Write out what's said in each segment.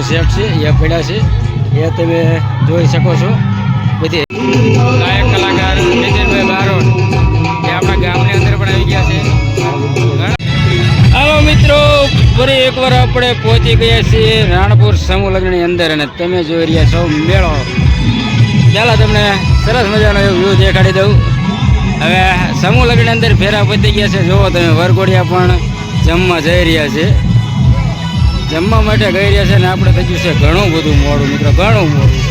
Set છે એ પડ્યા છે એ તમે જોઈ શકો છો. બધી ગાયક કલાકાર નીતિનભાઈ બારોટ એ આપણા ગામની અંદર પણ આવી ગયા છે. હાલો મિત્રો, ફરી એકવાર આપણે પહોંચી ગયા છીએ રાણપુર સમૂહ લગ્નની અંદર અને તમે જોઈ રહ્યા છો મેળો. પહેલાં તમને સરસ મજાનો એવો વ્યૂ દેખાડી દઉં. હવે સમૂહ લગ્નની અંદર ફેરા પતી ગયા છે. જુઓ તમે, વરઘોડિયા પણ જમવા જઈ રહ્યા છે, જમવા માટે ગઈ રહ્યા છે અને આપણે થઈ ગયું છે ઘણું બધું મોડું મિત્રો, ઘણું મોડું.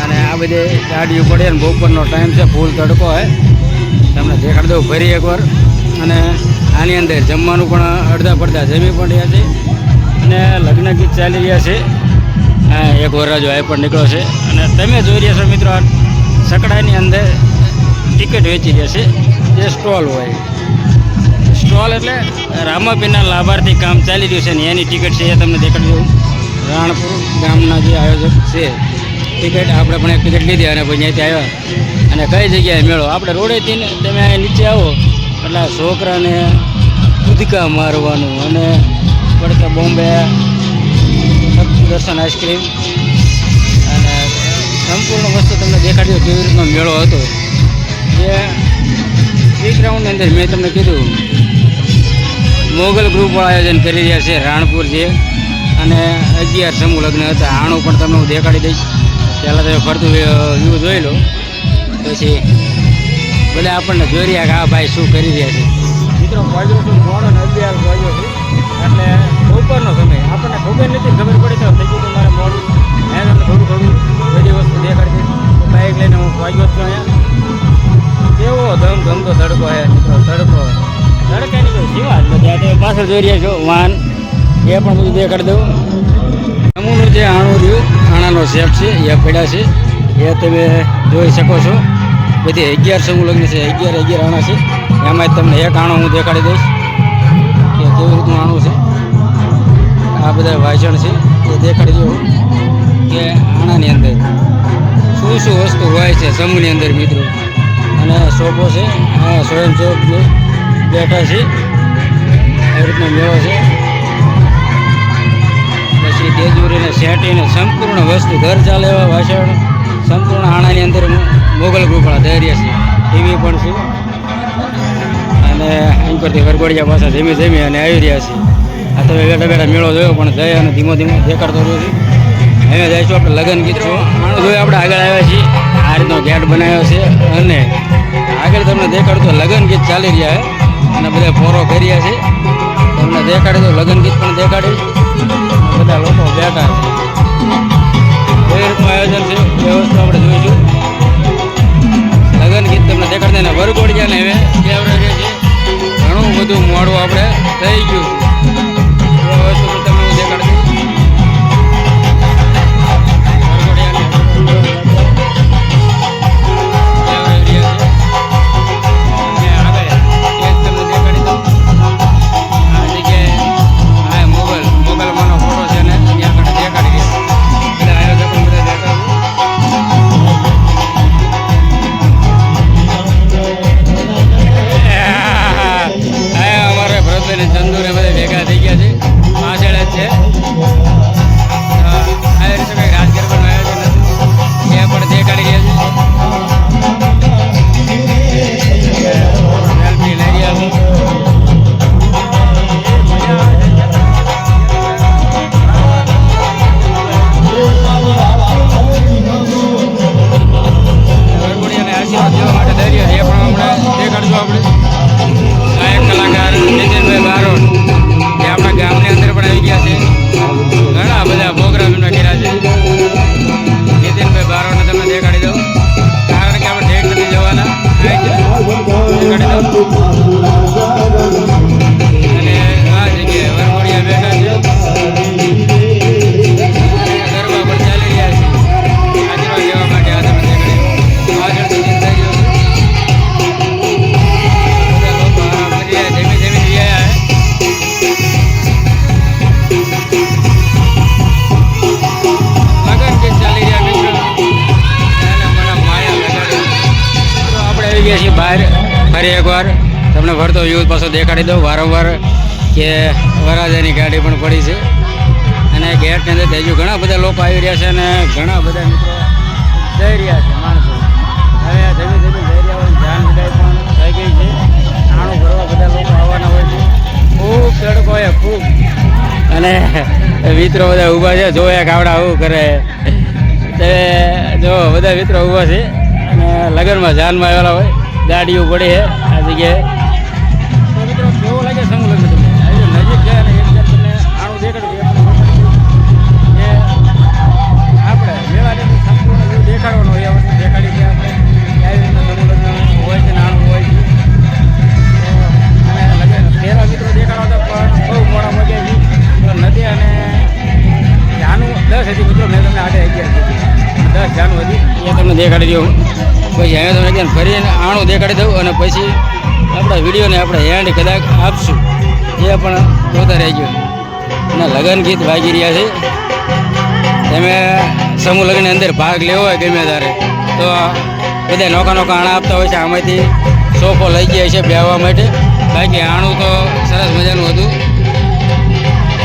અને આ બધી ગાડીઓ પડે ને બપોરનો ટાઈમ છે, ફૂલ તડકો હોય. તમને દેખાડી દઉં ફરી એકવાર. અને આની અંદર જમવાનું પણ અડધા પડધા જમી પણ રહ્યા છે અને લગ્ન ગીત ચાલી રહ્યા છે. એક વરરાજો આ પણ નીકળ્યો છે અને તમે જોઈ રહ્યા છો મિત્રો, સકડાની અંદર ટિકિટ વેચી રહ્યા છે. જે સ્ટોલ હોય, સ્ટોલ એટલે રામાપીરના લાભાર્થી કામ ચાલી રહ્યું છે ને એની ટિકિટ છે એ તમને દેખાડી દઉં. રાણપુર ગામના જે આયોજક છે ટિકિટ, આપણે પણ એક ટિકિટ લીધી અને પછી અહીંથી આવ્યા. અને કઈ જગ્યાએ મેળો, આપણે રોડેથી ને તમે અહીં નીચે આવો એટલે છોકરાને કૂદકા મારવાનું અને પડકે બોમ્બે દર્શન આઈસ્ક્રીમ અને સંપૂર્ણ વસ્તુ તમને દેખાડ્યો કેવી રીતનો મેળો હતો. જે ફ્રી ગ્રાઉન્ડની અંદર મેં તમને કીધું મોગલ ગ્રુપ આયોજન કરી રહ્યા છે રાણપુર જે, અને 11 સમૂહ લગ્ન હતા. આણું પણ તમને હું દેખાડી દઈશ. પહેલાં તમે ફરતું વ્યૂ જોઈ લો, પછી બધા આપણને જોઈ રહ્યા કે આ ભાઈ શું કરી રહ્યા છે. મિત્રો વાગ્યો છું મોડો ને 11 વાગ્યો છે એટલે બપોરનો સમય. આપણને ખબર નથી, ખબર પડી તો થઈ ગયું મારે મોડું. મેં તમને થોડું થોડું બધી વસ્તુ દેખાડી દીધી. બાઇક લઈને હું વાગ્યો છું અહીંયા. કેવો ધમધમતો તડકો છે મિત્રો, તડકો તડકાની કોઈ જીવા જ નથી. આ પાછળ જોઈ રહ્યા છો વાહન, એ પણ બધું દેખાડી દઉં. સમૂહનું જે આણું રહ્યું, આણાનો સેટ છે એ પડ્યા છે એ તમે જોઈ શકો છો. બધી 11 સમૂહ લગ્ન છે, 11 આણા છે. એમાં જ તમને એક આણો હું દેખાડી દઈશ કે કેવી રીતનું આણું છે. આ બધા વાસણ છે એ દેખાડી દઉં કે આણાની અંદર શું શું વસ્તુ હોય છે સમૂહની અંદર મિત્રો. અને સોફો છે, સ્વયં ચોક બેઠા છે, આવી રીતનો મેળો છે. પછી તેજુરીને સેટીને સંપૂર્ણ વસ્તુ ઘર ચાલે એવા વાસણ સંપૂર્ણ આણાની અંદર મોગલ ગ્રુપવાળા ધૈર્ય છે. ટીવી પણ છે અને અહીં પરથી વરઘોડિયા પાછા જમી અને આવી રહ્યા છે. આ તમે બેઠા બેઠા મેળો જોયો પણ જઈ અને ધીમો દેખાડતો રહ્યો છે. હવે જઈશું આપણે લગ્ન ગીત છો આણું જોઈ આપણે આગળ આવ્યા છીએ. આ રીતનો ગેટ બનાવ્યો છે અને આગળ તમને દેખાડતો લગ્ન ગીત ચાલી રહ્યા છે અને બધા પોરો કરી રહ્યા છે. તમને દેખાડી દો, લગ્ન ગીત પણ દેખાડીશ. બધા લોકો બેઠા છે. કઈ રીતનું આયોજન છે એ વસ્તુ આપણે જોઈશું. લગ્ન ગીત તમને દેખાડતા ને વરઘોડિયાને હવે કેવડે છે. ઘણું બધું મોડું આપણે થઈ ગયું છે. એ વસ્તુ પણ તમને હું દેખાડી દઉં. બહાર ફરી એકવાર તમને ફરતો વ્યૂ પાછો દેખાડી દઉં વારંવાર કે વરરાજાની ગાડી પણ પડી છે અને ગેટની અંદર હજુ ઘણા બધા લોકો આવી રહ્યા છે અને ઘણા બધા મિત્રો જઈ રહ્યા છે માણસો. હવે ધીમે ધીમે જઈ રહ્યા હોય ધ્યાન વિદાય પણ થઈ ગઈ છે. નાણું ભરવા બધા લોકો આવવાના હોય છે. ખૂબ તડકો હોય ખૂબ. અને મિત્રો બધા ઊભા છે જોયા કાવડા આવું કરે તે જો બધા મિત્રો ઊભા છે અને લગ્નમાં જાનમાં આવેલા હોય ગાડીઓ પડી છે આ જગ્યાએ. તો મિત્રો કેવું લાગે સમૂહ લગ્ન તમને નજીક છે અને એક તમને આણું દેખાડું કે આપણે મેળાને સંપૂર્ણ વ્યૂ દેખાડવાનો હોય એ વસ્તુ દેખાડી છે આપણે આવી રીતના સમૂહ લગ્ન હોય છે નાણું હોય છે. અને લગ્ન પહેલાં મિત્રો દેખાડવા પણ બહુ મોડા મજા છે નથી. અને જાનું 10 હતી મિત્રો મેં તમને 8:11 10 જાનું હતી એ તમને દેખાડી દઉં. પછી અહીંયા તમને ક્યાં ફરીને આણું દેખાડી દઉં અને પછી આપણા વિડીયોને આપણે એન્ડ કદાચ આપશું એ પણ જોતા રહેજો. અને લગ્ન ગીત વાગી રહ્યા છે. તમે સમૂહ લગ્નની અંદર ભાગ લેવો હોય ગમે ત્યારે તો બધા નોકા નોકા આણા આપતા હોય છે. આમાંથી સોફો લઈ ગયા છે બેહવા માટે. બાકી આણું તો સરસ મજાનું હતું.